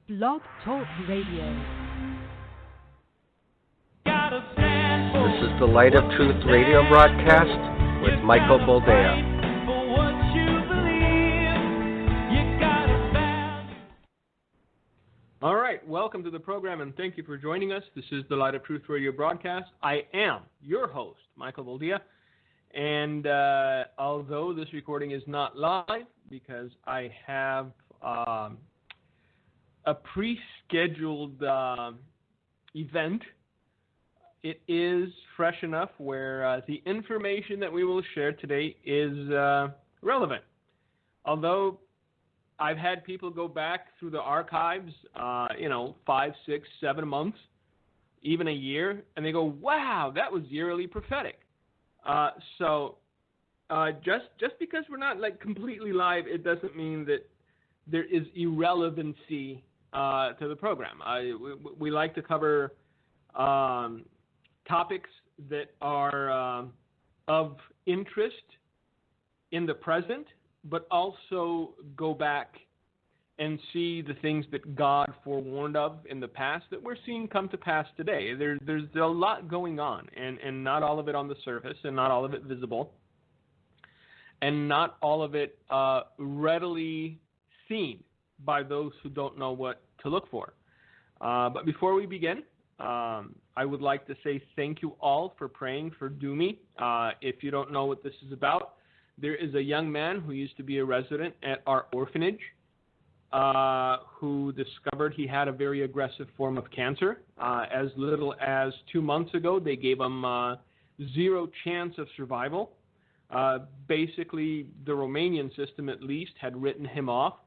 Blog Talk Radio. This is the Light of Truth radio broadcast with Michael Boldea. All right, welcome to the program, and thank you for joining us. This is the Light of Truth radio broadcast. I am your host, Michael Boldea, and although this recording is not live because I have a pre-scheduled event, it is fresh enough where the information that we will share today is relevant. Although I've had people go back through the archives, 5, 6, 7 months, even a year, and they go, wow, that was eerily prophetic. So just because we're not like completely live, it doesn't mean that there is irrelevancy to the program. We like to cover topics that are of interest in the present, but also go back and see the things that God forewarned of in the past that we're seeing come to pass today. There's a lot going on, and not all of it on the surface, and not all of it visible, and not all of it readily seen by those who don't know what to look for. But before we begin, I would like to say thank you all for praying for Dumi. If you don't know what this is about, there is a young man who used to be a resident at our orphanage who discovered he had a very aggressive form of cancer. As little as 2 months ago, they gave him zero chance of survival. Basically, the Romanian system at least had written him off.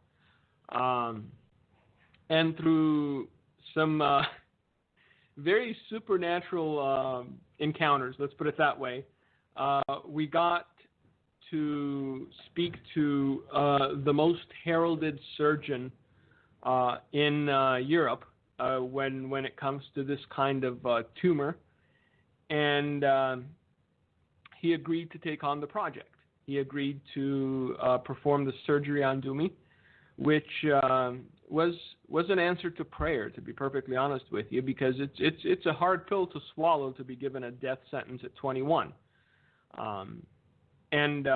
And through some very supernatural encounters, let's put it that way, we got to speak to the most heralded surgeon in Europe when it comes to this kind of tumor, and he agreed to take on the project. He agreed to perform the surgery on Dumi, which was an answer to prayer, to be perfectly honest with you, because it's a hard pill to swallow to be given a death sentence at 21. And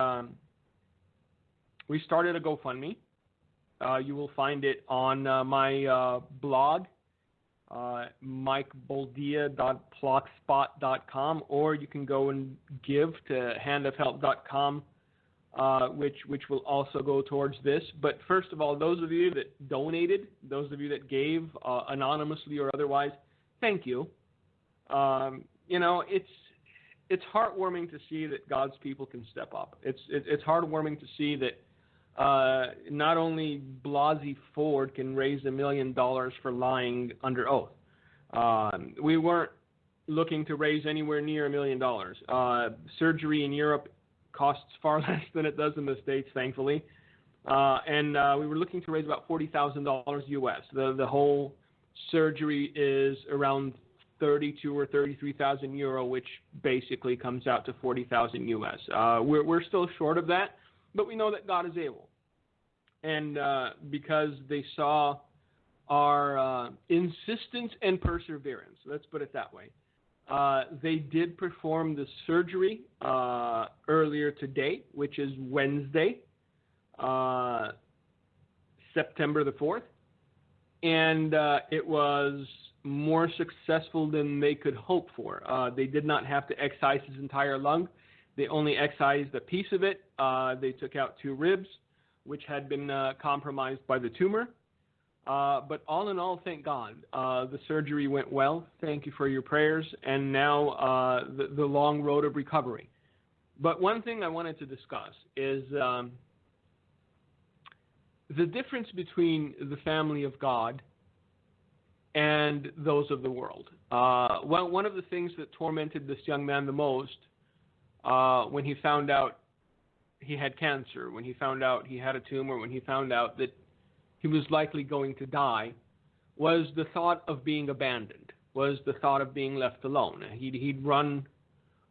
we started a GoFundMe. You will find it on my blog, mikeboldea.blogspot.com, or you can go and give to handofhelp.com, which will also go towards this. But first of all, those of you that donated, those of you that gave anonymously or otherwise, thank you. It's heartwarming to see that God's people can step up. It's heartwarming to see that not only Blasey Ford can raise $1 million for lying under oath. We weren't looking to raise anywhere near $1 million. Surgery in Europe costs far less than it does in the States, thankfully. And we were looking to raise about $40,000 US. The whole surgery is around 32 or 33,000 euro, which basically comes out to 40,000 US. We're still short of that, but we know that God is able. And because they saw our insistence and perseverance, let's put it that way, they did perform the surgery earlier today, which is Wednesday, September the 4th, and it was more successful than they could hope for. They did not have to excise his entire lung. They only excised a piece of it. They took out 2 ribs, which had been compromised by the tumor. But all in all, thank God, the surgery went well. Thank you for your prayers. And now the long road of recovery. But one thing I wanted to discuss is the difference between the family of God and those of the world. One of the things that tormented this young man the most when he found out he had cancer, when he found out he had a tumor, when he found out that he was likely going to die, was the thought of being abandoned, was the thought of being left alone. He'd run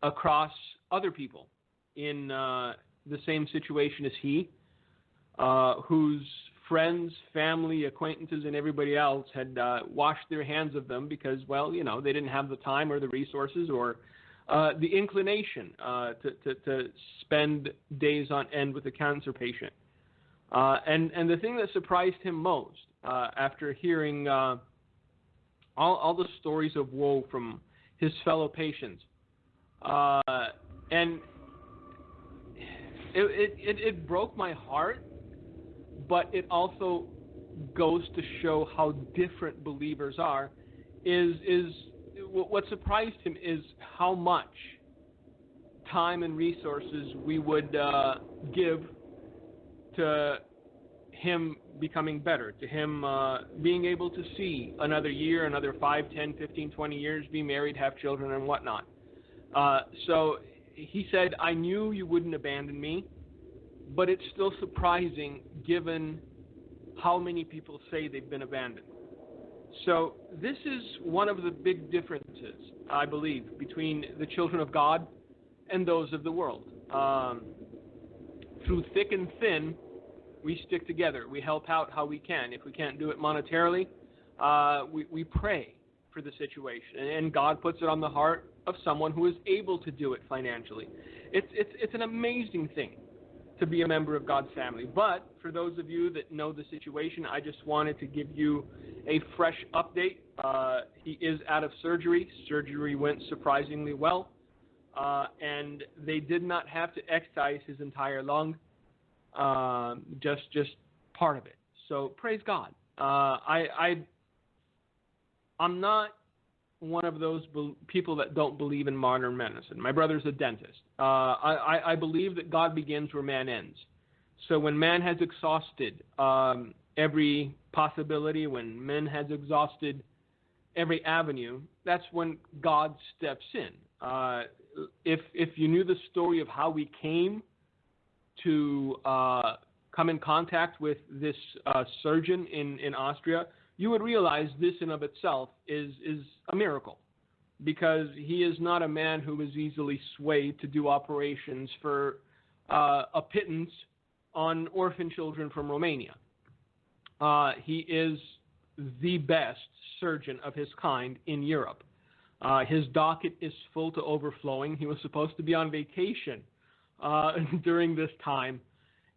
across other people in the same situation as he, whose friends, family, acquaintances, and everybody else had washed their hands of them because, well, they didn't have the time or the resources or the inclination to spend days on end with a cancer patient. And the thing that surprised him most after hearing all the stories of woe from his fellow patients, and it broke my heart, but it also goes to show how different believers are. What surprised him is how much time and resources we would give to him becoming better, to him being able to see another year, another 5, 10, 15, 20 years, be married, have children, and whatnot. So he said, I knew you wouldn't abandon me, but it's still surprising given how many people say they've been abandoned. So this is one of the big differences, I believe, between the children of God and those of the world. Through thick and thin, we stick together. We help out how we can. If we can't do it monetarily, we pray for the situation, and God puts it on the heart of someone who is able to do it financially. It's an amazing thing to be a member of God's family. But for those of you that know the situation, I just wanted to give you a fresh update. He is out of surgery. Surgery went surprisingly well, and they did not have to excise his entire lung, just part of it. So praise God. I'm not one of those people that don't believe in modern medicine. My brother's a dentist. I believe that God begins where man ends. So when man has exhausted every possibility, when man has exhausted every avenue, that's when God steps in. If you knew the story of how we came to come in contact with this surgeon in Austria, you would realize this in of itself is a miracle, because he is not a man who is easily swayed to do operations for a pittance on orphan children from Romania. He is the best surgeon of his kind in Europe. His docket is full to overflowing. He was supposed to be on vacation during this time,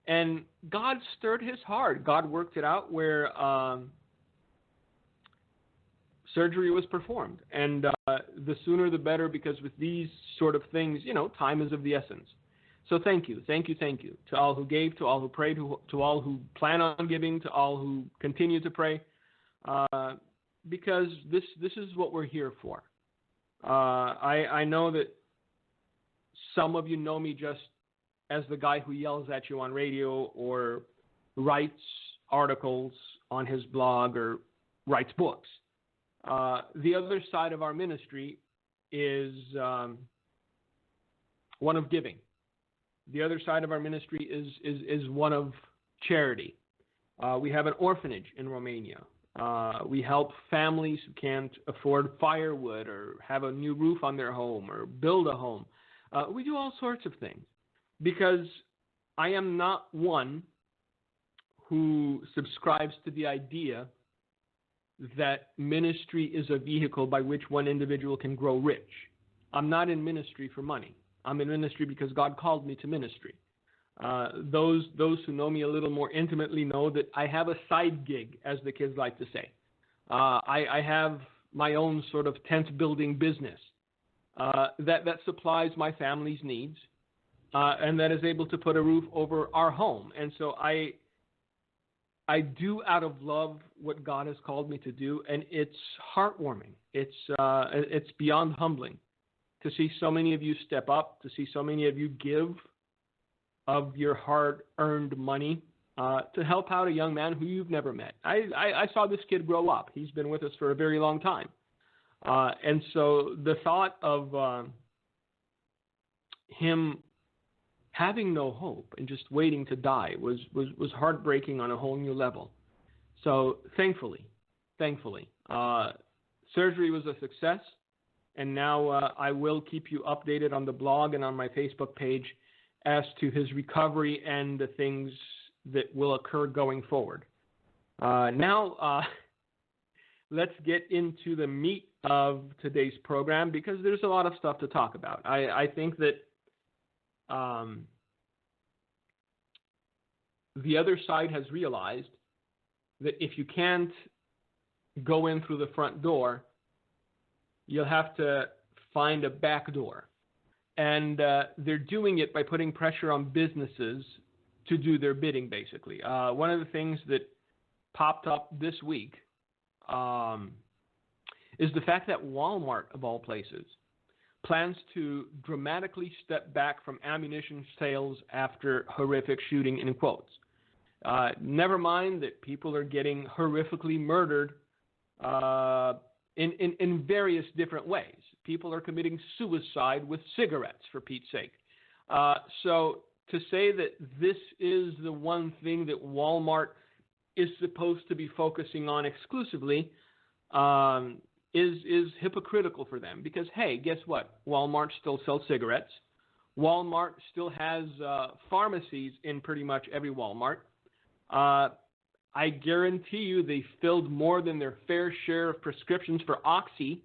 and God stirred his heart. God worked it out where surgery was performed, and the sooner the better, because with these sort of things, time is of the essence. So thank you to all who gave, to all who prayed, to all who plan on giving, to all who continue to pray, because this is what we're here for. I know that some of you know me just as the guy who yells at you on radio or writes articles on his blog or writes books. The other side of our ministry is one of giving. The other side of our ministry is one of charity. We have an orphanage in Romania. We help families who can't afford firewood or have a new roof on their home or build a home. We do all sorts of things, because I am not one who subscribes to the idea that ministry is a vehicle by which one individual can grow rich. I'm not in ministry for money. I'm in ministry because God called me to ministry. Those who know me a little more intimately know that I have a side gig, as the kids like to say. I have my own sort of tent building business that supplies my family's needs and that is able to put a roof over our home. And so I do out of love what God has called me to do, and it's heartwarming. It's beyond humbling to see so many of you step up, to see so many of you give of your hard-earned money to help out a young man who you've never met. I saw this kid grow up. He's been with us for a very long time. And so the thought of him having no hope and just waiting to die was heartbreaking on a whole new level. So thankfully, surgery was a success, and now I will keep you updated on the blog and on my Facebook page as to his recovery and the things that will occur going forward. Now, let's get into the meat of today's program because there's a lot of stuff to talk about. I think that the other side has realized that if you can't go in through the front door, you'll have to find a back door. And they're doing it by putting pressure on businesses to do their bidding, basically. One of the things that popped up this week is the fact that Walmart, of all places, plans to dramatically step back from ammunition sales after horrific shooting, in quotes. Never mind that people are getting horrifically murdered in various different ways. People are committing suicide with cigarettes, for Pete's sake. So to say that this is the one thing that Walmart is supposed to be focusing on exclusively is hypocritical for them. Because, hey, guess what? Walmart still sells cigarettes. Walmart still has pharmacies in pretty much every Walmart. I guarantee you they filled more than their fair share of prescriptions for Oxy.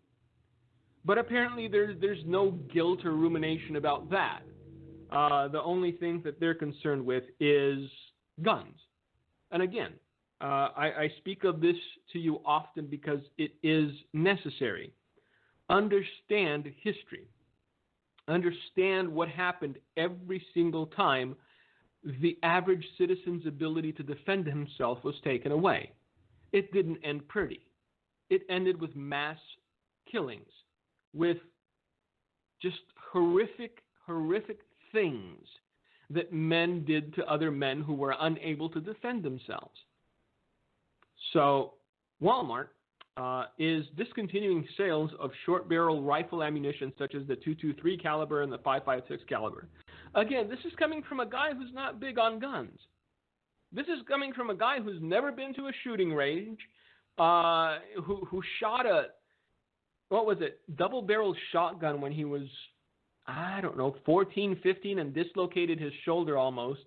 But apparently there's no guilt or rumination about that. The only thing that they're concerned with is guns. And again, I speak of this to you often because it is necessary. Understand history. Understand what happened every single time the average citizen's ability to defend himself was taken away. It didn't end pretty. It ended with mass killings, with just horrific things that men did to other men who were unable to defend themselves. So Walmart is discontinuing sales of short-barrel rifle ammunition such as the .223 caliber and the .556 caliber. Again, this is coming from a guy who's not big on guns. This is coming from a guy who's never been to a shooting range, who shot a, double-barrel shotgun when he was, 14, 15, and dislocated his shoulder almost.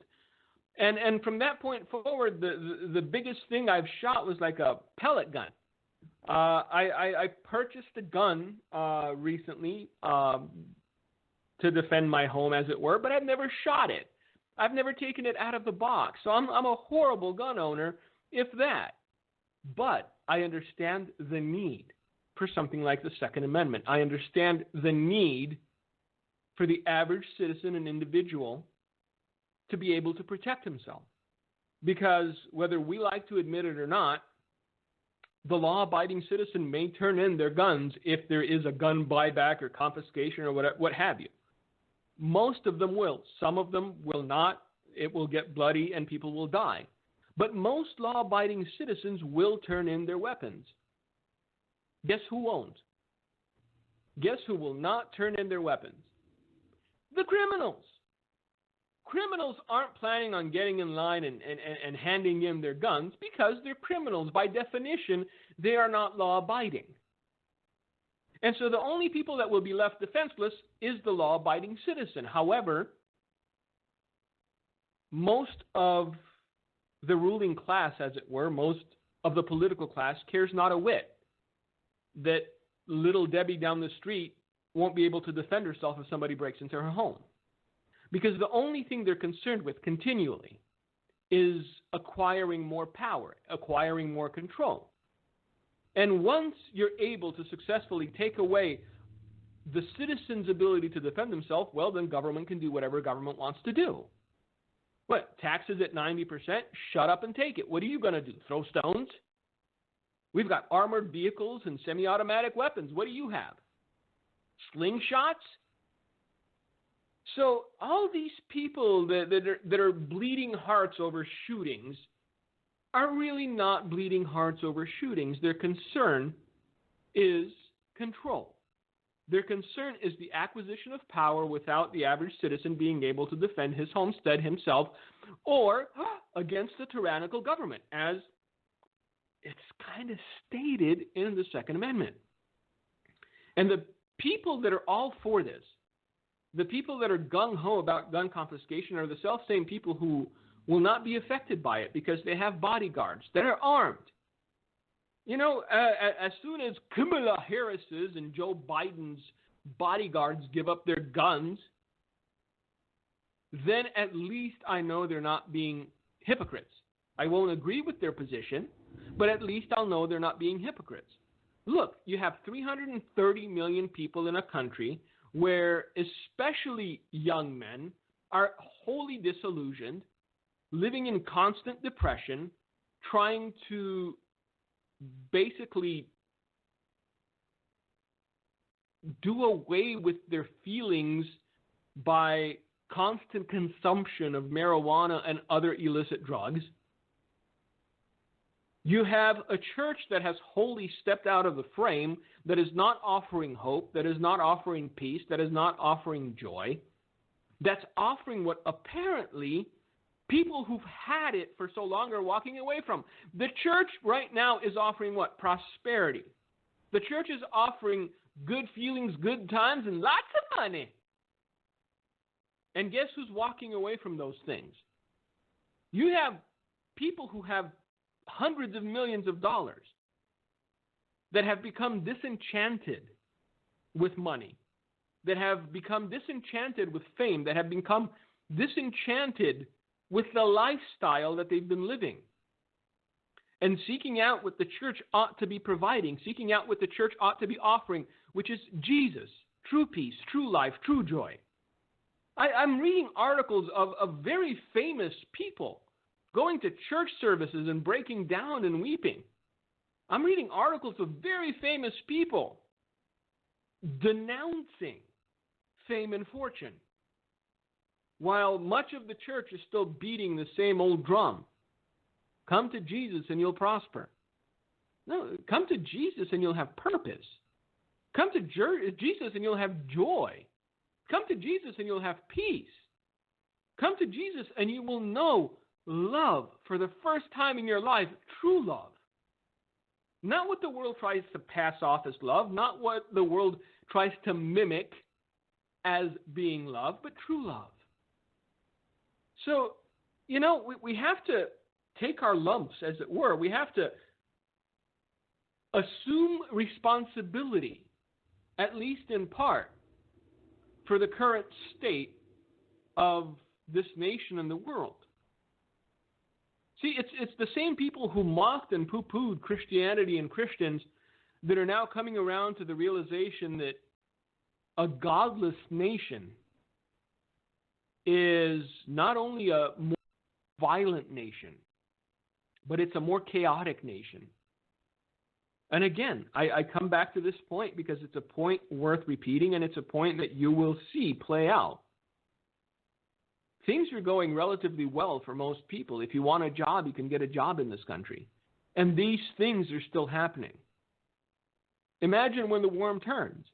And from that point forward, the biggest thing I've shot was like a pellet gun. I purchased a gun recently to defend my home, as it were, but I've never shot it. I've never taken it out of the box. So I'm a horrible gun owner, if that. But I understand the need for something like the Second Amendment. I understand the need for the average citizen and individual to be able to protect himself. Because whether we like to admit it or not, the law-abiding citizen may turn in their guns if there is a gun buyback or confiscation or what have you. Most of them will. Some of them will not. It will get bloody and people will die. But most law-abiding citizens will turn in their weapons. Guess who won't? Guess who will not turn in their weapons? The criminals. Criminals aren't planning on getting in line and handing in their guns because they're criminals. By definition, they are not law-abiding. And so the only people that will be left defenseless is the law-abiding citizen. However, most of the ruling class, as it were, most of the political class cares not a whit that little Debbie down the street won't be able to defend herself if somebody breaks into her home. Because the only thing they're concerned with continually is acquiring more power, acquiring more control. And once you're able to successfully take away the citizen's ability to defend themselves, well, then government can do whatever government wants to do. What, taxes at 90%? Shut up and take it. What are you going to do, throw stones? We've got armored vehicles and semi-automatic weapons. What do you have? Slingshots? So all these people that are bleeding hearts over shootings are really not bleeding hearts over shootings. Their concern is control. Their concern is the acquisition of power without the average citizen being able to defend his homestead himself or against a tyrannical government, as it's kind of stated in the Second Amendment. And the people that are all for this, the people that are gung-ho about gun confiscation are the self-same people who will not be affected by it because they have bodyguards that are armed. You know, as soon as Kamala Harris's and Joe Biden's bodyguards give up their guns, then at least I know they're not being hypocrites. I won't agree with their position, but at least I'll know they're not being hypocrites. Look, you have 330 million people in a country where especially young men are wholly disillusioned, living in constant depression, trying to basically do away with their feelings by constant consumption of marijuana and other illicit drugs. You have a church that has wholly stepped out of the frame, that is not offering hope, that is not offering peace, that is not offering joy, that's offering what apparently people who've had it for so long are walking away from. The church right now is offering what? Prosperity. The church is offering good feelings, good times, and lots of money. And guess who's walking away from those things? You have people who have hundreds of millions of dollars that have become disenchanted with money, that have become disenchanted with fame, that have become disenchanted with the lifestyle that they've been living, and seeking out what the church ought to be providing, seeking out what the church ought to be offering, which is Jesus, true peace, true life, true joy. I'm reading articles of very famous people going to church services and breaking down and weeping. I'm reading articles of very famous people denouncing fame and fortune, while much of the church is still beating the same old drum. Come to Jesus and you'll prosper. No, come to Jesus and you'll have purpose. Come to Jesus and you'll have joy. Come to Jesus and you'll have peace. Come to Jesus and you will know love for the first time in your life, true love. Not what the world tries to pass off as love, not what the world tries to mimic as being love, but true love. So, you know, we have to take our lumps, as it were. We have to assume responsibility, at least in part, for the current state of this nation and the world. See, it's the same people who mocked and poo-pooed Christianity and Christians that are now coming around to the realization that a godless nation is not only a more violent nation, but it's a more chaotic nation. And again, I come back to this point because it's a point worth repeating, and it's a point that you will see play out. Things are going relatively well for most people. If you want a job, you can get a job in this country. And these things are still happening. Imagine when the worm turns.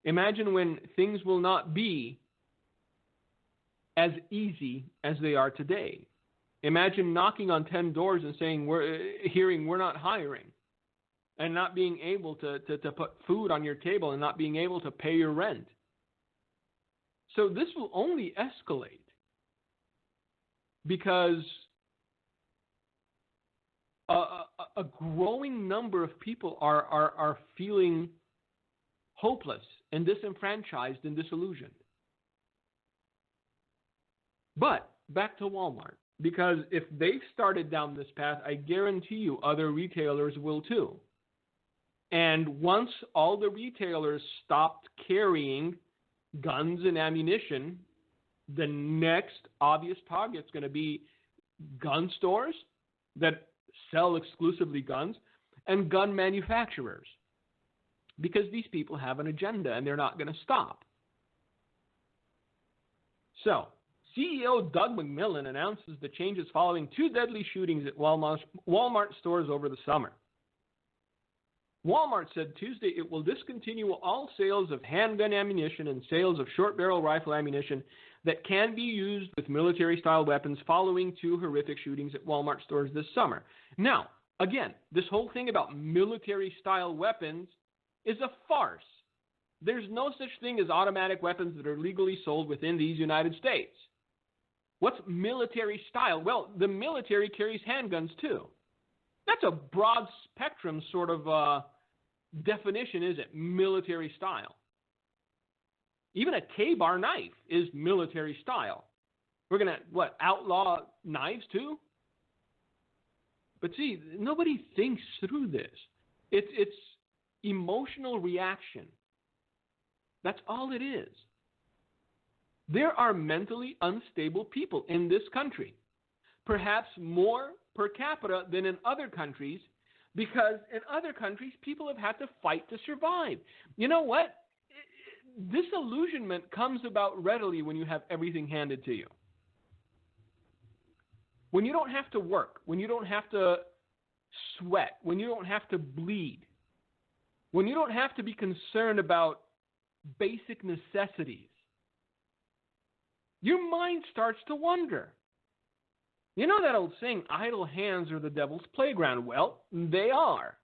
Imagine when things will not be as easy as they are today. Imagine knocking on 10 doors and saying, we're not hiring, and not being able to put food on your table and not being able to pay your rent. So this will only escalate because a growing number of people are feeling hopeless and disenfranchised and disillusioned. But back to Walmart, because if they've started down this path, I guarantee you other retailers will too. And once all the retailers stopped carrying guns and ammunition, the next obvious target is going to be gun stores that sell exclusively guns and gun manufacturers, because these people have an agenda and they're not going to stop. So, CEO Doug McMillon announces the changes following 2 deadly shootings at Walmart stores over the summer. Walmart said Tuesday it will discontinue all sales of handgun ammunition and sales of short-barrel rifle ammunition that can be used with military-style weapons following 2 horrific shootings at Walmart stores this summer. Now, again, this whole thing about military-style weapons is a farce. There's no such thing as automatic weapons that are legally sold within these United States. What's military style? Well, the military carries handguns too. That's a broad spectrum sort of definition, is it? Military style. Even a K-bar knife is military style. We're going to, outlaw knives too? But see, nobody thinks through this. It's emotional reaction. That's all it is. There are mentally unstable people in this country, perhaps more per capita than in other countries, because in other countries, people have had to fight to survive. You know what? Disillusionment comes about readily when you have everything handed to you. When you don't have to work, when you don't have to sweat, when you don't have to bleed, when you don't have to be concerned about basic necessities, your mind starts to wander. You know that old saying, idle hands are the devil's playground? Well, they are.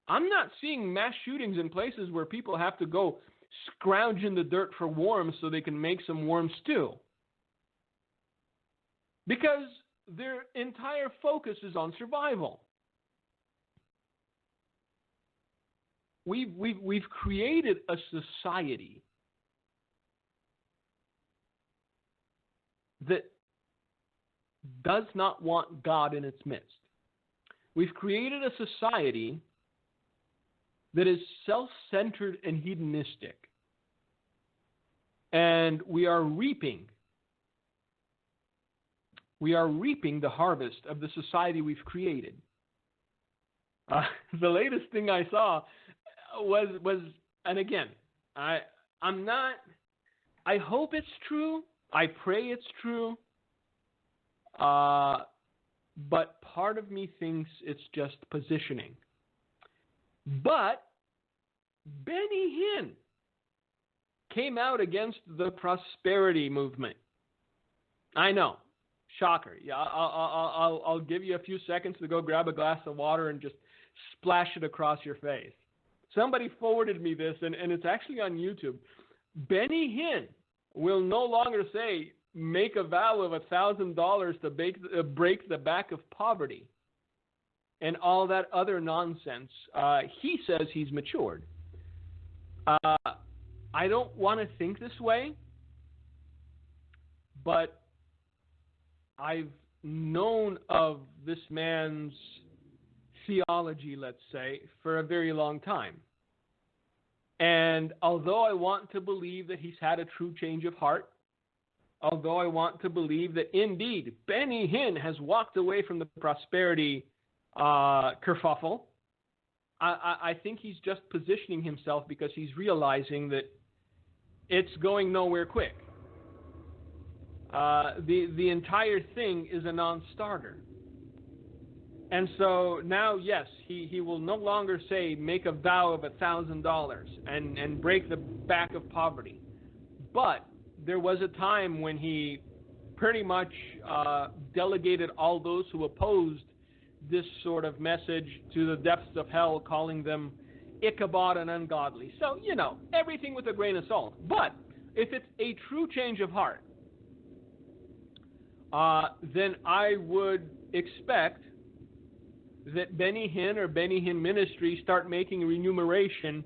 I'm not seeing mass shootings in places where people have to go scrounge in the dirt for worms so they can make some worm stew. Because their entire focus is on survival. We've created a society that does not want God in its midst. We've created a society that is self-centered and hedonistic. And we are reaping the harvest of the society we've created. The latest thing I saw was, and again, I hope it's true. I pray it's true. But part of me thinks it's just positioning. But Benny Hinn came out against the prosperity movement. I know. Shocker. Yeah, I'll give you a few seconds to go grab a glass of water and just splash it across your face. Somebody forwarded me this, and it's actually on YouTube. Benny Hinn will no longer say, make a vow of $1,000 to break the back of poverty and all that other nonsense. He says he's matured. I don't want to think this way, but I've known of this man's theology, let's say, for a very long time. And although I want to believe that he's had a true change of heart, although I want to believe that indeed Benny Hinn has walked away from the prosperity kerfuffle, I think he's just positioning himself because he's realizing that it's going nowhere quick. The entire thing is a non-starter. And so now, yes, he will no longer say, make a vow of $1,000 and break the back of poverty. But there was a time when he pretty much delegated all those who opposed this sort of message to the depths of hell, calling them Ichabod and ungodly. So, everything with a grain of salt. But if it's a true change of heart, then I would expect that Benny Hinn or Benny Hinn Ministry start making remuneration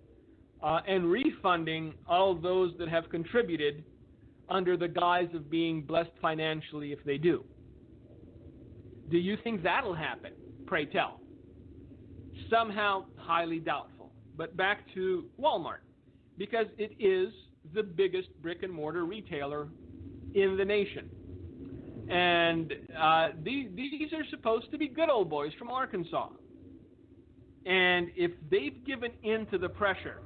and refunding all those that have contributed under the guise of being blessed financially if they do. Do you think that'll happen? Pray tell. Somehow highly doubtful. But back to Walmart, because it is the biggest brick and mortar retailer in the nation. And these are supposed to be good old boys from Arkansas. And if they've given in to the pressure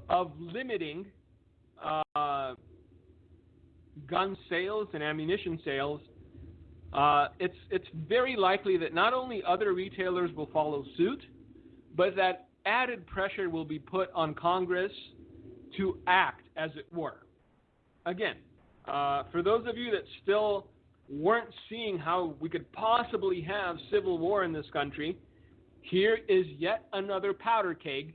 of limiting gun sales and ammunition sales, it's very likely that not only other retailers will follow suit, but that added pressure will be put on Congress to act, as it were. Again, for those of you that still weren't seeing how we could possibly have civil war in this country, here is yet another powder keg,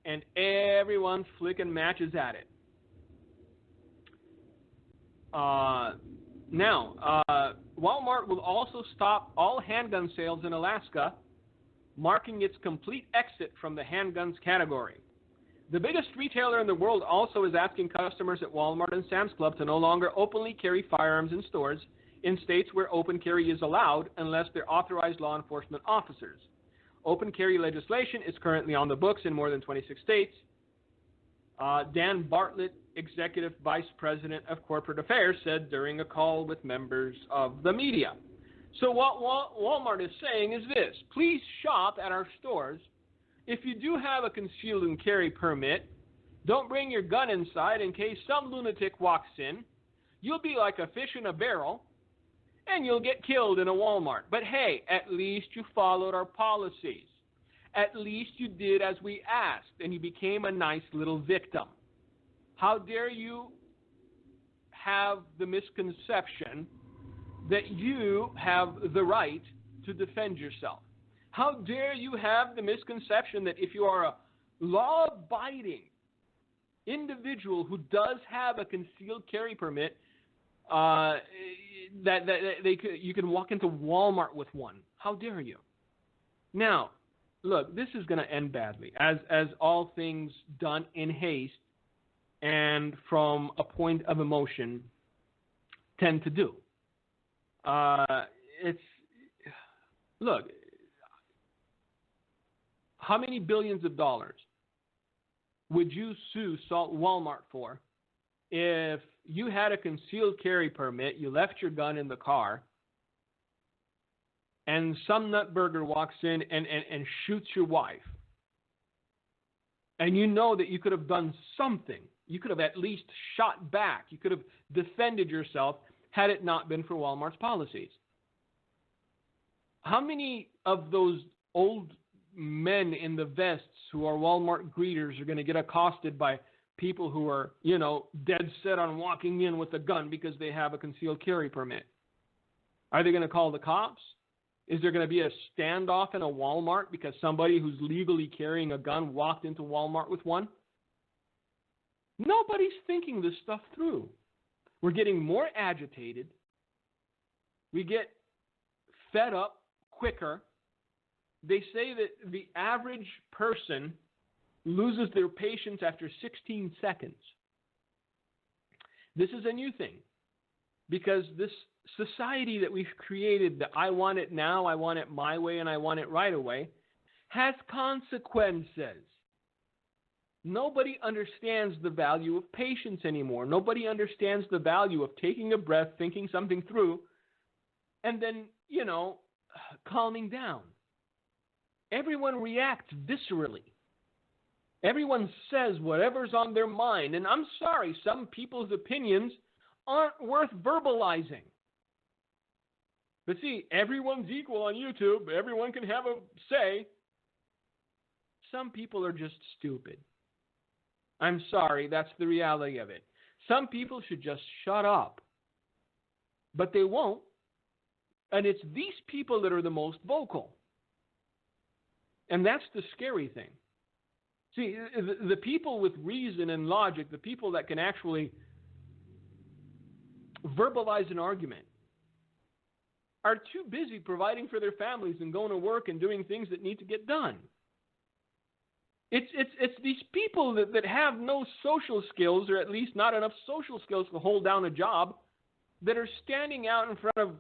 and everyone flicking matches at it. Walmart will also stop all handgun sales in Alaska, marking its complete exit from the handguns category. The biggest retailer in the world also is asking customers at Walmart and Sam's Club to no longer openly carry firearms in stores in states where open carry is allowed unless they're authorized law enforcement officers. Open carry legislation is currently on the books in more than 26 states. Dan Bartlett, Executive Vice President of Corporate Affairs, said during a call with members of the media. So what Walmart is saying is this: please shop at our stores. If you do have a concealed and carry permit, don't bring your gun inside in case some lunatic walks in. You'll be like a fish in a barrel, and you'll get killed in a Walmart. But hey, at least you followed our policies. At least you did as we asked, and you became a nice little victim. How dare you have the misconception that you have the right to defend yourself? How dare you have the misconception that if you are a law-abiding individual who does have a concealed carry permit, you can walk into Walmart with one? How dare you? Now, look, this is going to end badly, as all things done in haste and from a point of emotion tend to do. Look, how many billions of dollars would you sue Walmart for if you had a concealed carry permit, you left your gun in the car, and some nutburger walks in and shoots your wife? And you know that you could have done something. You could have at least shot back. You could have defended yourself had it not been for Walmart's policies. How many of those old men in the vests who are Walmart greeters are going to get accosted by people who are, dead set on walking in with a gun because they have a concealed carry permit? Are they going to call the cops? Is there going to be a standoff in a Walmart because somebody who's legally carrying a gun walked into Walmart with one? Nobody's thinking this stuff through. We're getting more agitated. We get fed up quicker. They say that the average person loses their patience after 16 seconds. This is a new thing because this society that we've created, that I want it now, I want it my way, and I want it right away, has consequences. Nobody understands the value of patience anymore. Nobody understands the value of taking a breath, thinking something through, and then, calming down. Everyone reacts viscerally. Everyone says whatever's on their mind. And I'm sorry, some people's opinions aren't worth verbalizing. But see, everyone's equal on YouTube. Everyone can have a say. Some people are just stupid. I'm sorry, that's the reality of it. Some people should just shut up. But they won't. And it's these people that are the most vocal. And that's the scary thing. See, the people with reason and logic, the people that can actually verbalize an argument, are too busy providing for their families and going to work and doing things that need to get done. It's these people that have no social skills, or at least not enough social skills to hold down a job, that are standing out in front of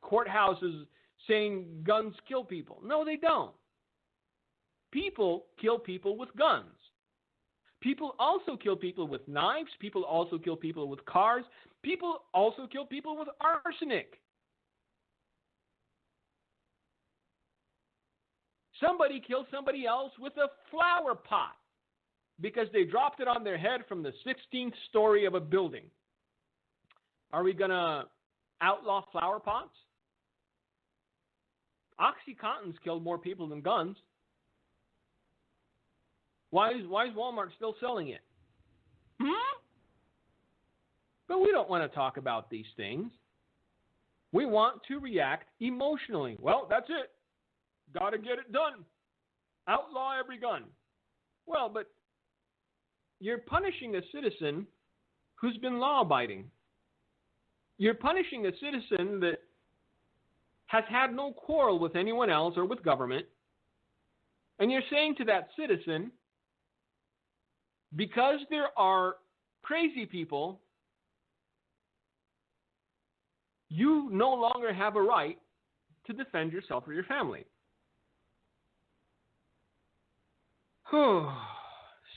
courthouses saying guns kill people. No, they don't. People kill people with guns. People also kill people with knives. People also kill people with cars. People also kill people with arsenic. Somebody killed somebody else with a flower pot because they dropped it on their head from the 16th story of a building. Are we going to outlaw flower pots? OxyContin's killed more people than guns. Why is Walmart still selling it? But we don't want to talk about these things. We want to react emotionally. Well, that's it. Got to get it done. Outlaw every gun. Well, but you're punishing a citizen who's been law-abiding. You're punishing a citizen that has had no quarrel with anyone else or with government, and you're saying to that citizen, because there are crazy people, you no longer have a right to defend yourself or your family.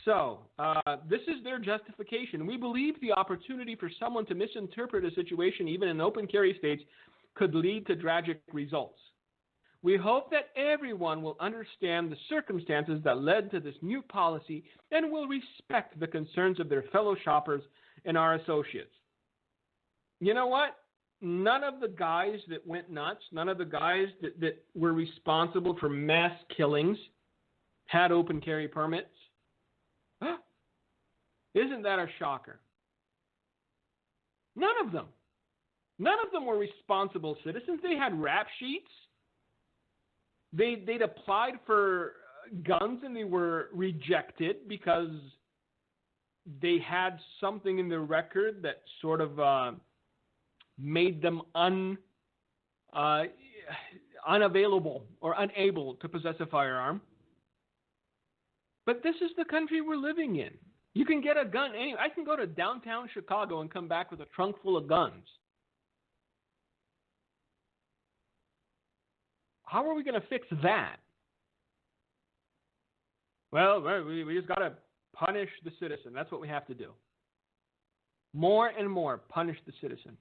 So, this is their justification. We believe the opportunity for someone to misinterpret a situation, even in open carry states, could lead to tragic results. We hope that everyone will understand the circumstances that led to this new policy and will respect the concerns of their fellow shoppers and our associates. You know what? None of the guys that went nuts, none of the guys that were responsible for mass killings had open carry permits. Isn't that a shocker? None of them. None of them were responsible citizens. They had rap sheets. They'd applied for guns and they were rejected because they had something in their record that sort of made them unavailable or unable to possess a firearm. But this is the country we're living in. You can get a gun anywhere. I can go to downtown Chicago and come back with a trunk full of guns. How are we going to fix that? Well, we just got to punish the citizen. That's what we have to do. More and more, punish the citizen.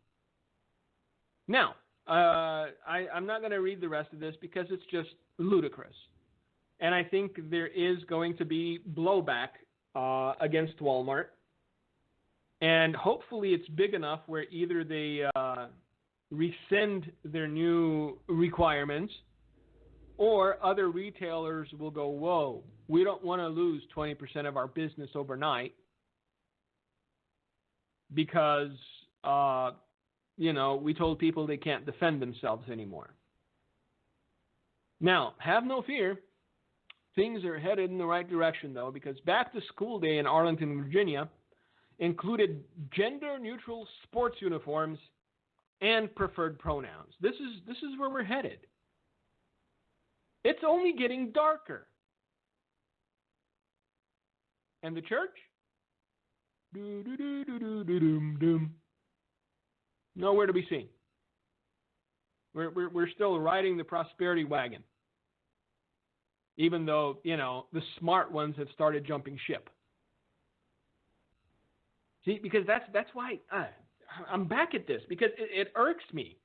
Now, I'm not going to read the rest of this because it's just ludicrous. And I think there is going to be blowback against Walmart. And hopefully it's big enough where either they rescind their new requirements or other retailers will go, whoa, we don't want to lose 20% of our business overnight because, we told people they can't defend themselves anymore. Now, have no fear. Things are headed in the right direction, though, because Back to School Day in Arlington, Virginia, included gender-neutral sports uniforms and preferred pronouns. This is where we're headed. It's only getting darker. And the church? Nowhere to be seen. We're still riding the prosperity wagon. Even though, the smart ones have started jumping ship. See, because that's why I'm back at this, because it irks me.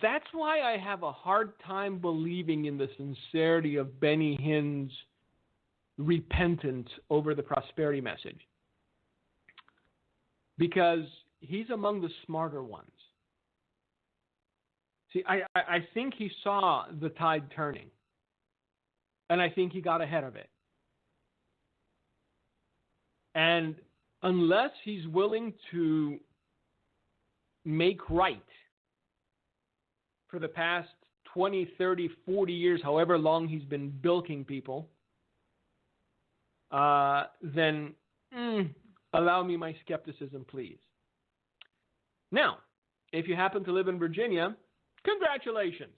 That's why I have a hard time believing in the sincerity of Benny Hinn's repentance over the prosperity message. Because he's among the smarter ones. See, I think he saw the tide turning. And I think he got ahead of it. And unless he's willing to make right for the past 20, 30, 40 years, however long he's been bilking people, then allow me my skepticism, please. Now, if you happen to live in Virginia, congratulations.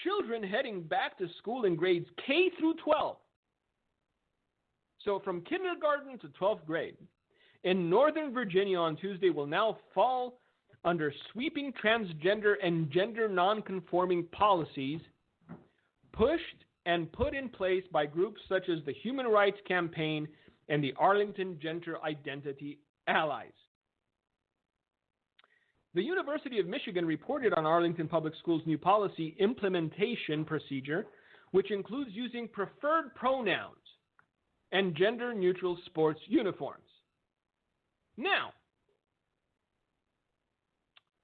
Children heading back to school in grades K through 12. So from kindergarten to 12th grade in Northern Virginia on Tuesday will now fall under sweeping transgender and gender nonconforming policies pushed and put in place by groups such as the Human Rights Campaign and the Arlington Gender Identity Allies. The University of Michigan reported on Arlington Public Schools' new policy implementation procedure, which includes using preferred pronouns and gender-neutral sports uniforms. Now,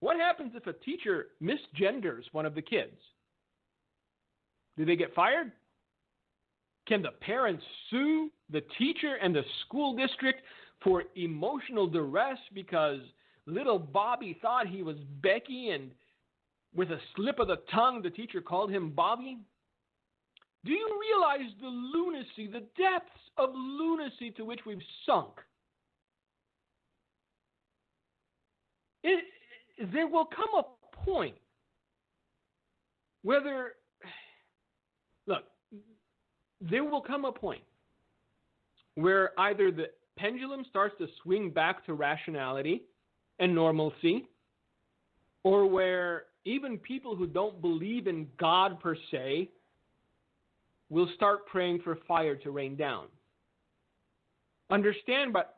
what happens if a teacher misgenders one of the kids? Do they get fired? Can the parents sue the teacher and the school district for emotional duress because little Bobby thought he was Becky and with a slip of the tongue the teacher called him Bobby? Do you realize the lunacy, the depths of lunacy to which we've sunk? there will come a point there will come a point where either the pendulum starts to swing back to rationality and normalcy, or where even people who don't believe in God per se will start praying for fire to rain down. Understand, but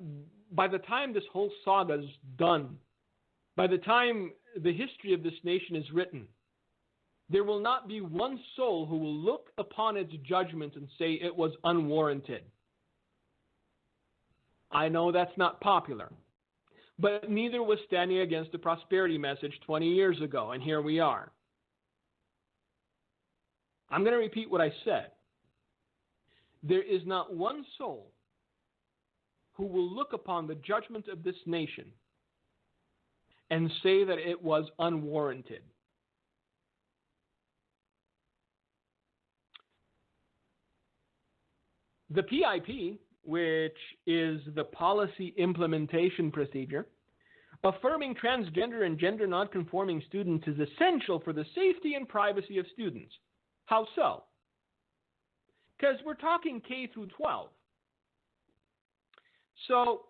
by the time this whole saga is done, by the time the history of this nation is written, there will not be one soul who will look upon its judgment and say it was unwarranted. I know that's not popular, but neither was standing against the prosperity message 20 years ago, and here we are. I'm going to repeat what I said. There is not one soul who will look upon the judgment of this nation and say that it was unwarranted. The PIP, which is the Policy Implementation Procedure, affirming transgender and gender nonconforming students is essential for the safety and privacy of students. How so? Because we're talking K through 12. So,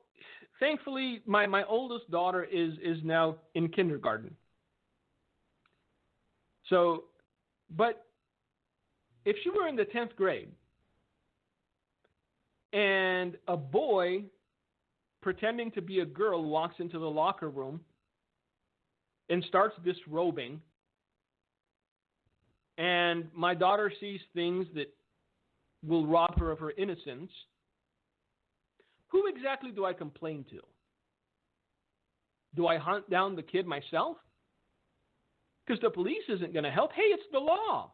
thankfully, my oldest daughter is now in kindergarten. So, but if she were in the 10th grade, and a boy pretending to be a girl walks into the locker room and starts disrobing, and my daughter sees things that will rob her of her innocence, who exactly do I complain to? Do I hunt down the kid myself? Because the police isn't going to help. Hey, it's the law.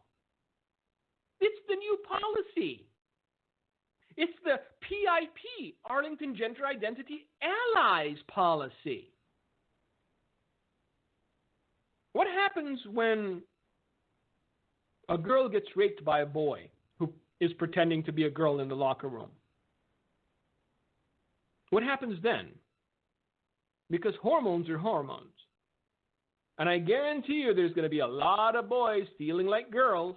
It's the new policy. It's the PIP, Arlington Gender Identity Allies policy. What happens when a girl gets raped by a boy who is pretending to be a girl in the locker room? What happens then? Because hormones are hormones. And I guarantee you there's going to be a lot of boys feeling like girls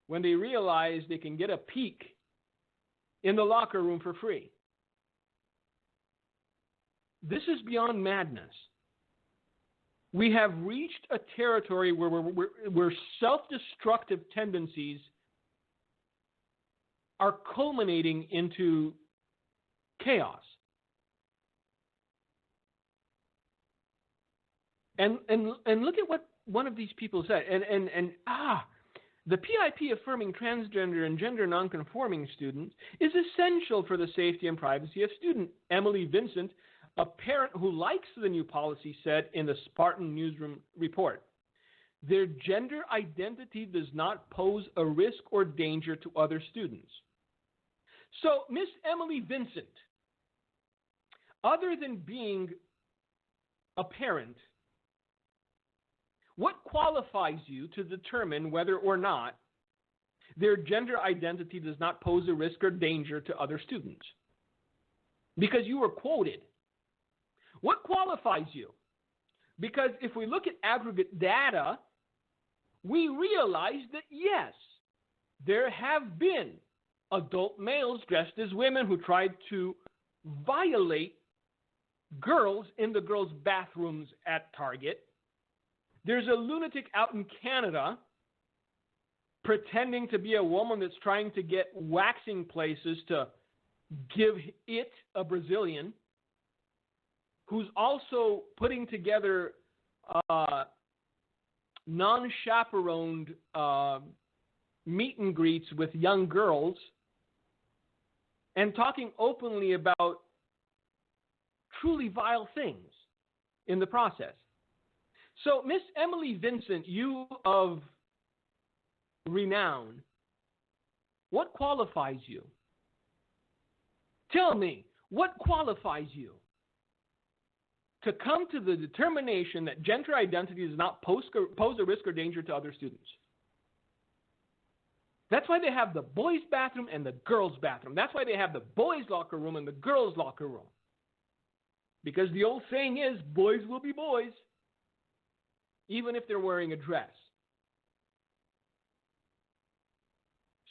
when they realize they can get a peek in the locker room for free. This is beyond madness. We have reached a territory where self-destructive tendencies are culminating into chaos. And look at what one of these people said. The PIP affirming transgender and gender nonconforming students is essential for the safety and privacy of students. Emily Vincent, a parent who likes the new policy, said in the Spartan Newsroom report, their gender identity does not pose a risk or danger to other students. So, Miss Emily Vincent, other than being a parent, what qualifies you to determine whether or not their gender identity does not pose a risk or danger to other students? Because you were quoted. What qualifies you? Because if we look at aggregate data, we realize that yes, there have been adult males dressed as women who tried to violate girls in the girls' bathrooms at Target. There's a lunatic out in Canada pretending to be a woman that's trying to get waxing places to give it a Brazilian, who's also putting together non-chaperoned meet and greets with young girls and talking openly about truly vile things in the process. So, Miss Emily Vincent, you of renown, what qualifies you? Tell me, what qualifies you to come to the determination that gender identity does not pose a risk or danger to other students? That's why they have the boys' bathroom and the girls' bathroom. That's why they have the boys' locker room and the girls' locker room. Because the old saying is, boys will be boys, even if they're wearing a dress.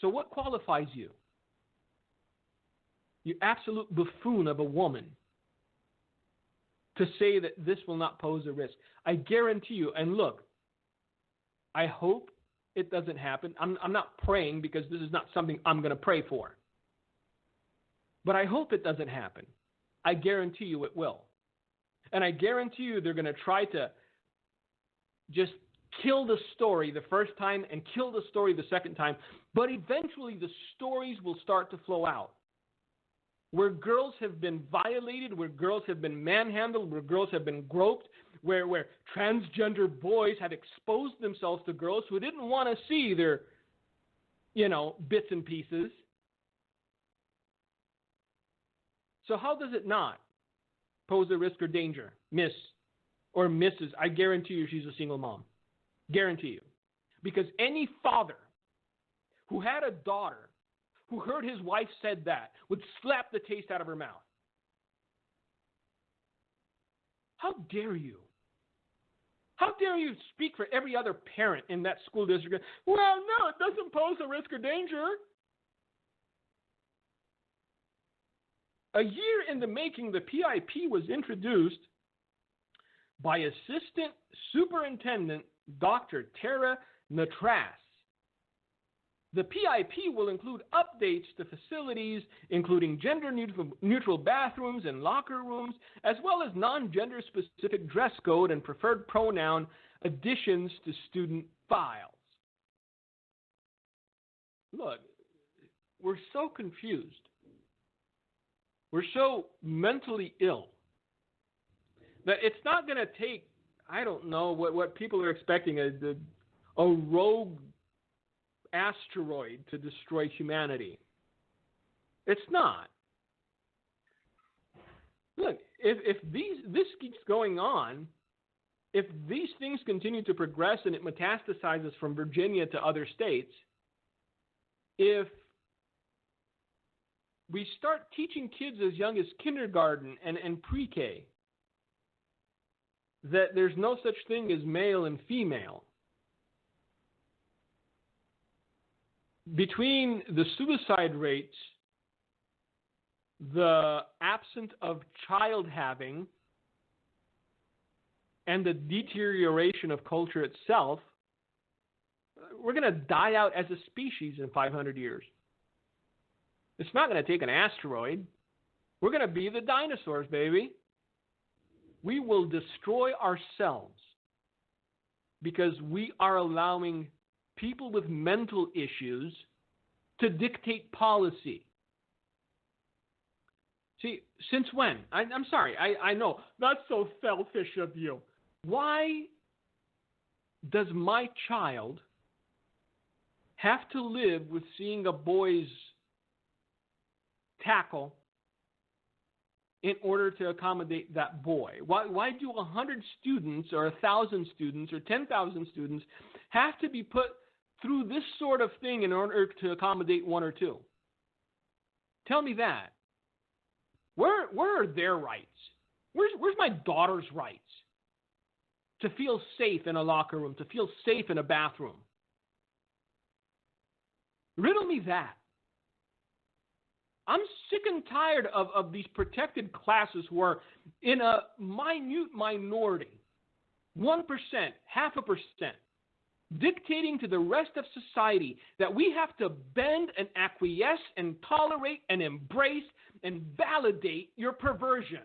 So what qualifies you? You absolute buffoon of a woman, to say that this will not pose a risk. I guarantee you, and look, I hope it doesn't happen. I'm not praying, because this is not something I'm going to pray for. But I hope it doesn't happen. I guarantee you it will. And I guarantee you they're going to try to just kill the story the first time and kill the story the second time. But eventually the stories will start to flow out. Where girls have been violated, where girls have been manhandled, where girls have been groped, where transgender boys have exposed themselves to girls who didn't want to see their, bits and pieces. So how does it not pose a risk or danger, Miss or Mrs.? I guarantee you she's a single mom. Guarantee you. Because any father who had a daughter who heard his wife said that would slap the taste out of her mouth. How dare you? How dare you speak for every other parent in that school district? Well, no, it doesn't pose a risk or danger. A year in the making, the PIP was introduced by Assistant Superintendent Dr. Tara Natras. The PIP will include updates to facilities, including gender-neutral bathrooms and locker rooms, as well as non-gender specific dress code and preferred pronoun additions to student files. Look, we're so confused. We're so mentally ill that it's not going to take, I don't know, what people are expecting, a rogue asteroid to destroy humanity. It's not. Look, if this keeps going on, if these things continue to progress and it metastasizes from Virginia to other states, if we start teaching kids as young as kindergarten and pre-K that there's no such thing as male and female, between the suicide rates, the absence of child having, and the deterioration of culture itself, we're going to die out as a species in 500 years. It's not going to take an asteroid. We're going to be the dinosaurs, baby. We will destroy ourselves because we are allowing people with mental issues to dictate policy. See, since when? I'm sorry, I know, that's so selfish of you. Why does my child have to live with seeing a boy's tackle in order to accommodate that boy? Why do 100 students or 1,000 students or 10,000 students have to be put through this sort of thing in order to accommodate one or two? Tell me that. Where are their rights? Where's my daughter's rights? To feel safe in a locker room, to feel safe in a bathroom. Riddle me that. I'm sick and tired of these protected classes who are in a minute minority, 1%, 0.5%, dictating to the rest of society that we have to bend and acquiesce and tolerate and embrace and validate your perversion.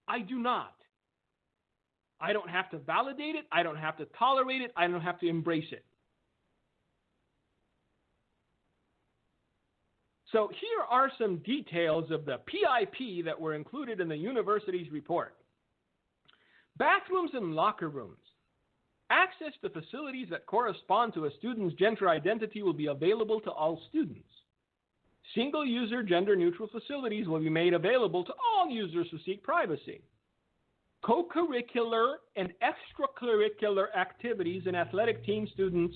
I do not. I don't have to validate it. I don't have to tolerate it. I don't have to embrace it. So here are some details of the PIP that were included in the university's report. Bathrooms and locker rooms. Access to facilities that correspond to a student's gender identity will be available to all students. Single-user gender-neutral facilities will be made available to all users who seek privacy. Co-curricular and extracurricular activities and athletic team students'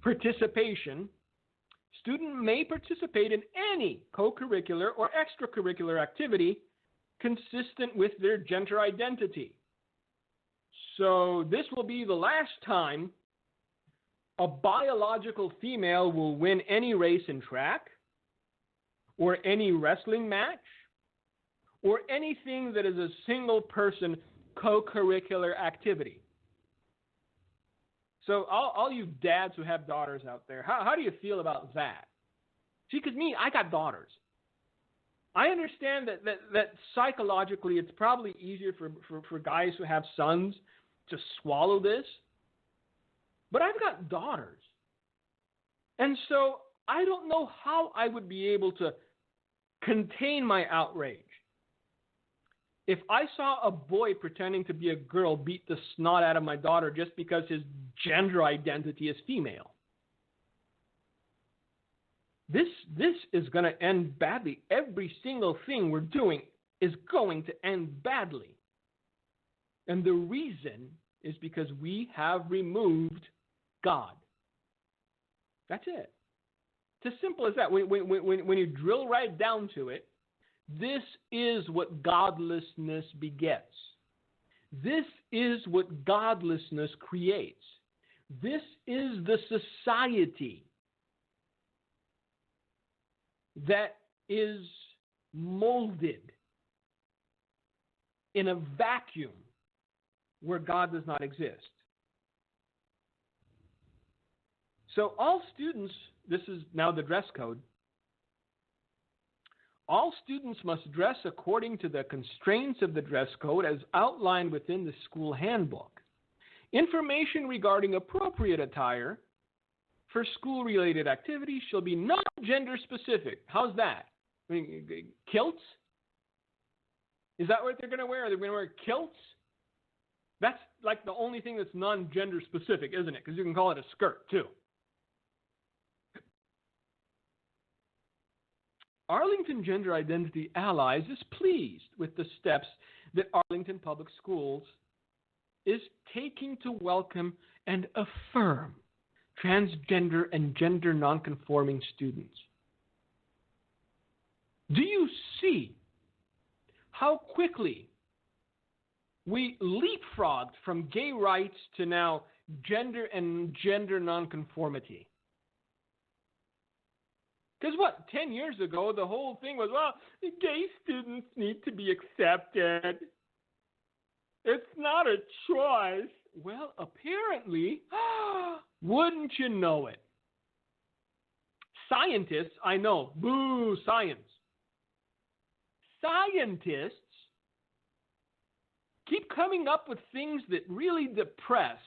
participation, Student may participate in any co-curricular or extracurricular activity consistent with their gender identity. So this will be the last time a biological female will win any race in track, or any wrestling match, or anything that is a single person co-curricular activity. So all you dads who have daughters out there, how do you feel about that? See, because I got daughters. I understand that psychologically it's probably easier for guys who have sons to swallow this. But I've got daughters. And so I don't know how I would be able to contain my outrage if I saw a boy pretending to be a girl beat the snot out of my daughter just because his gender identity is female. This is going to end badly. Every single thing we're doing is going to end badly. And the reason is because we have removed God. That's it. It's as simple as that. When you drill right down to it, this is what godlessness begets. This is what godlessness creates. This is the society that is molded in a vacuum where God does not exist. So all students, this is now the dress code, all students must dress according to the constraints of the dress code as outlined within the school handbook. Information regarding appropriate attire for school-related activities shall be non-gender specific. How's that? I mean, kilts? Is that what they're going to wear? Are they going to wear kilts? That's like the only thing that's non-gender specific, isn't it? Because you can call it a skirt, too. Arlington Gender Identity Allies is pleased with the steps that Arlington Public Schools is taking to welcome and affirm transgender and gender nonconforming students. Do you see how quickly we leapfrogged from gay rights to now gender and gender nonconformity? Because 10 years ago, the whole thing was, well, gay students need to be accepted. It's not a choice. Well, apparently, wouldn't you know it? Scientists, I know, boo, science. Scientists keep coming up with things that really depress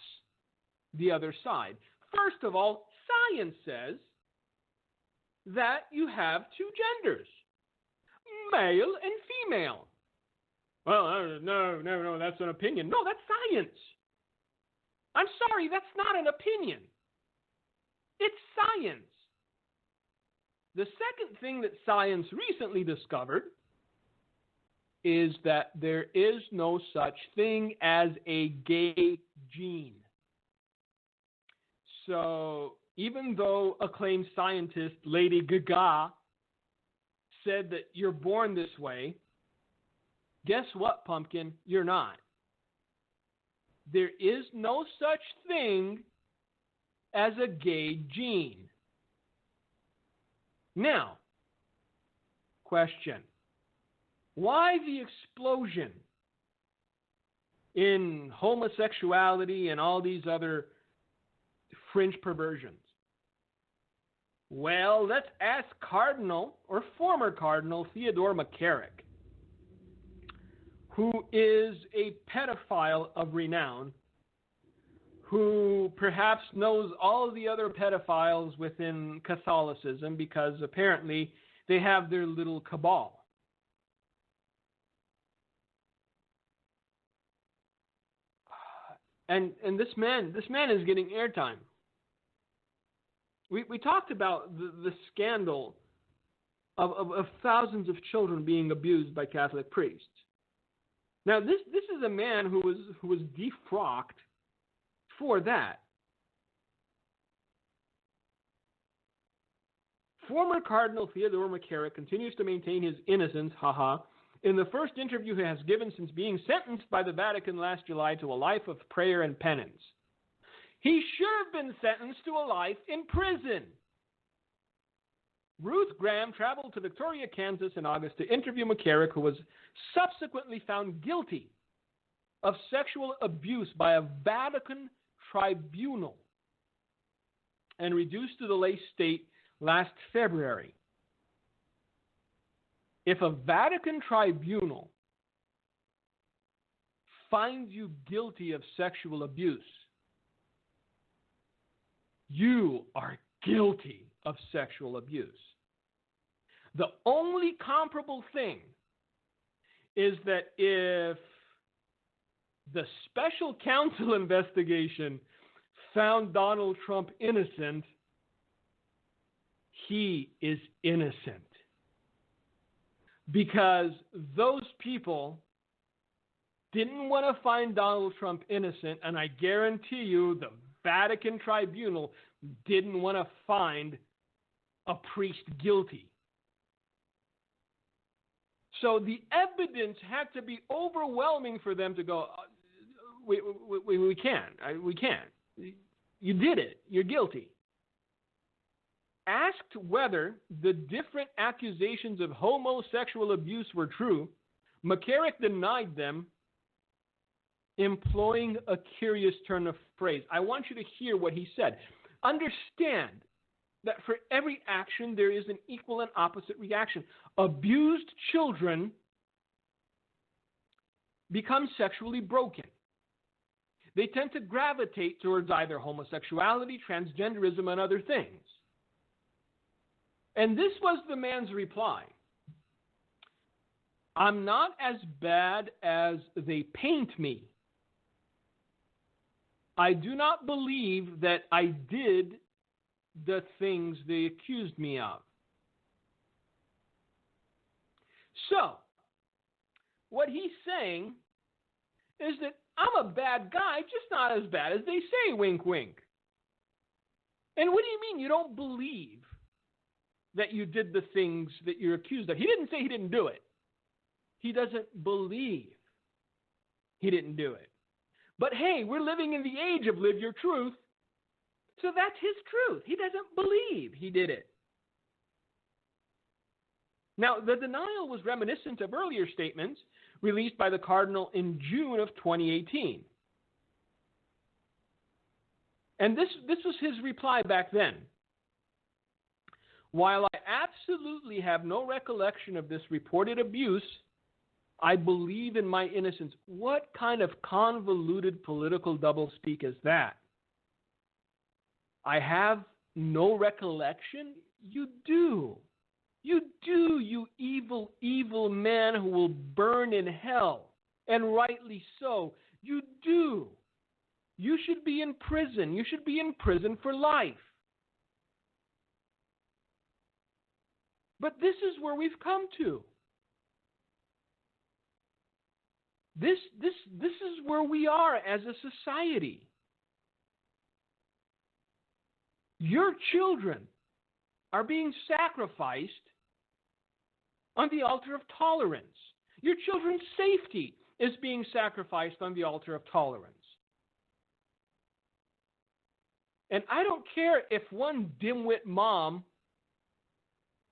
the other side. First of all, science says that you have two genders, male and female. Well, no, that's an opinion. No, that's science. I'm sorry, that's not an opinion. It's science. The second thing that science recently discovered is that there is no such thing as a gay gene. So even though acclaimed scientist Lady Gaga said that you're born this way, guess what, pumpkin? You're not. There is no such thing as a gay gene. Now, question. Why the explosion in homosexuality and all these other fringe perversions? Well, let's ask Cardinal, or former Cardinal, Theodore McCarrick, who is a pedophile of renown, who perhaps knows all the other pedophiles within Catholicism because apparently they have their little cabal. And this man is getting airtime. We talked about the scandal of thousands of children being abused by Catholic priests. Now, this is a man who was defrocked for that. Former Cardinal Theodore McCarrick continues to maintain his innocence, in the first interview he has given since being sentenced by the Vatican last July to a life of prayer and penance. He should have been sentenced to a life in prison. Ruth Graham traveled to Victoria, Kansas in August to interview McCarrick, who was subsequently found guilty of sexual abuse by a Vatican tribunal and reduced to the lay state last February. If a Vatican tribunal finds you guilty of sexual abuse, you are guilty of sexual abuse. The only comparable thing is that if the special counsel investigation found Donald Trump innocent, he is innocent. Because those people didn't want to find Donald Trump innocent, and I guarantee you the Vatican tribunal didn't want to find a priest guilty. So the evidence had to be overwhelming for them to go, we can't. We can't. You did it. You're guilty. Asked whether the different accusations of homosexual abuse were true, McCarrick denied them, employing a curious turn of phrase. I want you to hear what he said. Understand that for every action there is an equal and opposite reaction. Abused children become sexually broken. They tend to gravitate towards either homosexuality, transgenderism, and other things. And this was the man's reply. I'm not as bad as they paint me. I do not believe that I did the things they accused me of. So, what he's saying is that I'm a bad guy, just not as bad as they say, wink, wink. And what do you mean you don't believe that you did the things that you're accused of? He didn't say he didn't do it. He doesn't believe he didn't do it. But hey, we're living in the age of live your truth, so that's his truth. He doesn't believe he did it. Now, the denial was reminiscent of earlier statements released by the Cardinal in June of 2018. And this was his reply back then. While I absolutely have no recollection of this reported abuse, I believe in my innocence. What kind of convoluted political doublespeak is that? I have no recollection? You do. You do, you evil, evil man who will burn in hell. And rightly so. You do. You should be in prison. You should be in prison for life. But this is where we've come to. This is where we are as a society. Your children are being sacrificed on the altar of tolerance. Your children's safety is being sacrificed on the altar of tolerance. And I don't care if one dimwit mom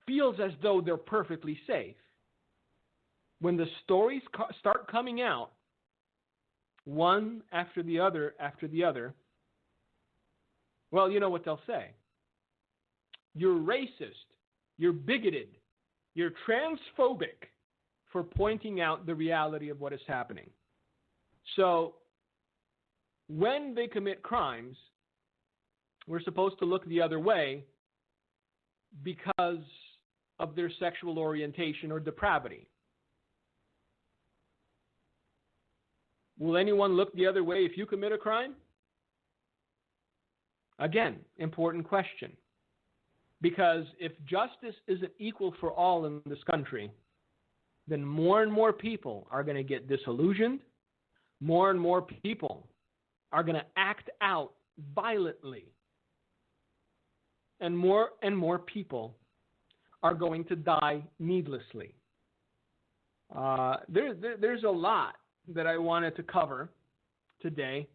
feels as though they're perfectly safe. When the stories start coming out, one after the other, well, you know what they'll say. You're racist, you're bigoted, you're transphobic for pointing out the reality of what is happening. So, when they commit crimes, we're supposed to look the other way because of their sexual orientation or depravity. Will anyone look the other way if you commit a crime? Again, important question. Because if justice isn't equal for all in this country, then more and more people are going to get disillusioned. More and more people are going to act out violently. And more people are going to die needlessly. There's a lot that I wanted to cover today,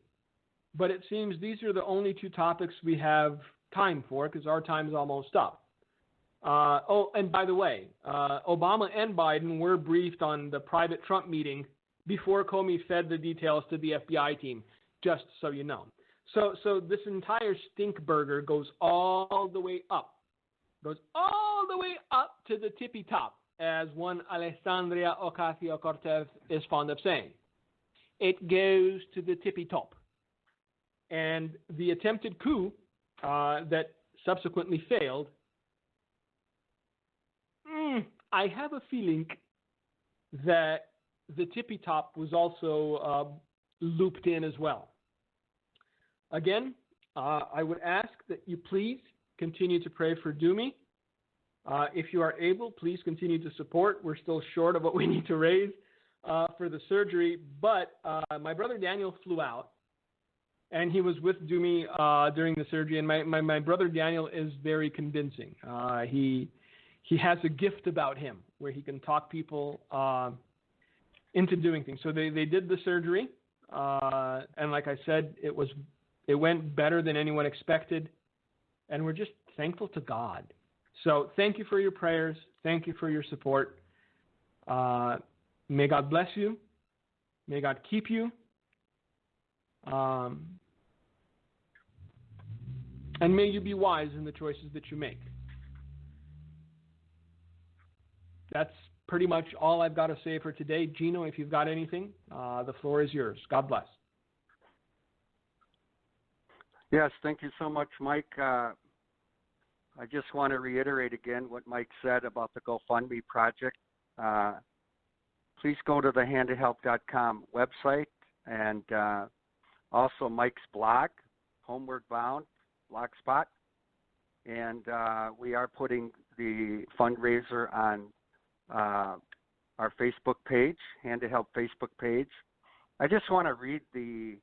but it seems these are the only two topics we have time for because our time is almost up. And by the way, Obama and Biden were briefed on the private Trump meeting before Comey fed the details to the FBI team, just so you know. So this entire stink burger goes all the way up. Goes all the way up to the tippy top, as one Alessandria Ocasio-Cortez is fond of saying. It goes to the tippy top. And the attempted coup that subsequently failed, I have a feeling that the tippy top was also looped in as well. Again, I would ask that you please continue to pray for Dumi. If you are able, please continue to support. We're still short of what we need to raise for the surgery, but my brother Daniel flew out, and he was with Dumi during the surgery, and my brother Daniel is very convincing. He has a gift about him where he can talk people into doing things. So they did the surgery, and like I said, it went better than anyone expected, and we're just thankful to God. So thank you for your prayers. Thank you for your support. May God bless you. May God keep you. And may you be wise in the choices that you make. That's pretty much all I've got to say for today. Gino, if you've got anything, the floor is yours. God bless. Yes, thank you so much, Mike. I just want to reiterate again what Mike said about the GoFundMe project. Please go to the handofhelp.com website and also Mike's blog, Homeward Bound, Blogspot. And we are putting the fundraiser on our Facebook page, Hand to Help Facebook page. I just want to read the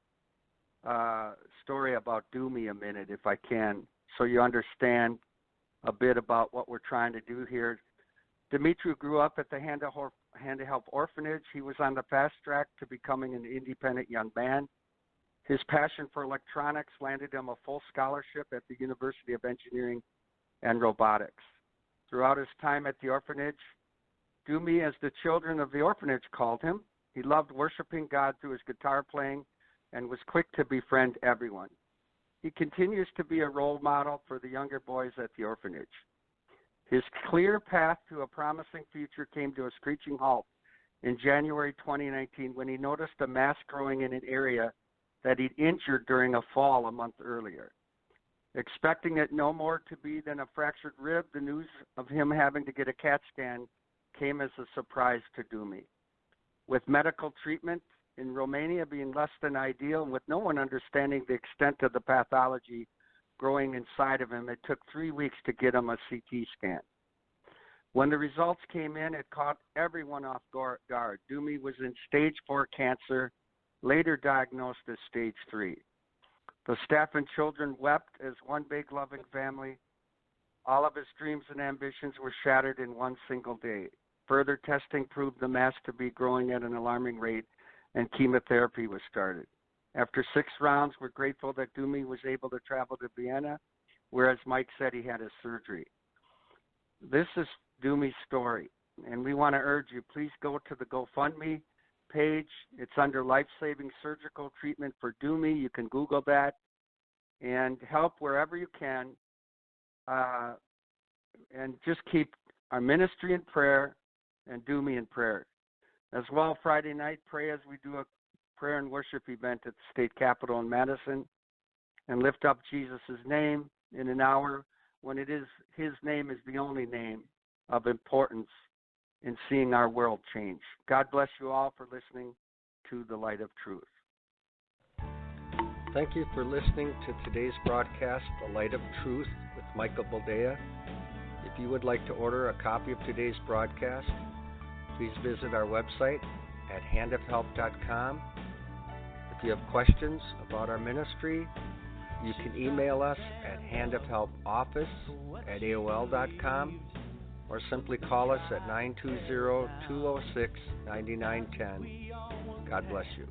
story about Dumi a minute, if I can, so you understand a bit about what we're trying to do here. Dimitri grew up at the Hand to Help Orphanage. He was on the fast track to becoming an independent young man. His passion for electronics landed him a full scholarship at the University of Engineering and Robotics. Throughout his time at the orphanage, Dumi, as the children of the orphanage called him, he loved worshiping God through his guitar playing and was quick to befriend everyone. He continues to be a role model for the younger boys at the orphanage. His clear path to a promising future came to a screeching halt in January 2019 when he noticed a mass growing in an area that he'd injured during a fall a month earlier. Expecting it no more to be than a fractured rib, the news of him having to get a CAT scan came as a surprise to Dumi. With medical treatment in Romania being less than ideal and with no one understanding the extent of the pathology growing inside of him, it took 3 weeks to get him a CT scan. When the results came in, it caught everyone off guard. Dumi was in stage 4 cancer, later diagnosed as stage 3. The staff and children wept as one big loving family. All of his dreams and ambitions were shattered in one single day. Further testing proved the mass to be growing at an alarming rate, and chemotherapy was started. After 6 rounds, we're grateful that Dumi was able to travel to Vienna, whereas Mike said he had his surgery. This is Dumi's story, and we want to urge you, please go to the GoFundMe page. It's under Life-Saving Surgical Treatment for Dumi. You can Google that and help wherever you can, and just keep our ministry in prayer and Dumi in prayer. As well, Friday night, pray as we do a prayer and worship event at the state capitol in Madison and lift up Jesus' name in an hour when it is his name is the only name of importance in seeing our world change. God bless you all for listening to The Light of Truth. Thank you for listening to today's broadcast, The Light of Truth, with Michael Boldea. If you would like to order a copy of today's broadcast, please visit our website at handofhelp.com. If you have questions about our ministry, you can email us at handofhelpoffice@aol.com, or simply call us at 920-206-9910. God bless you.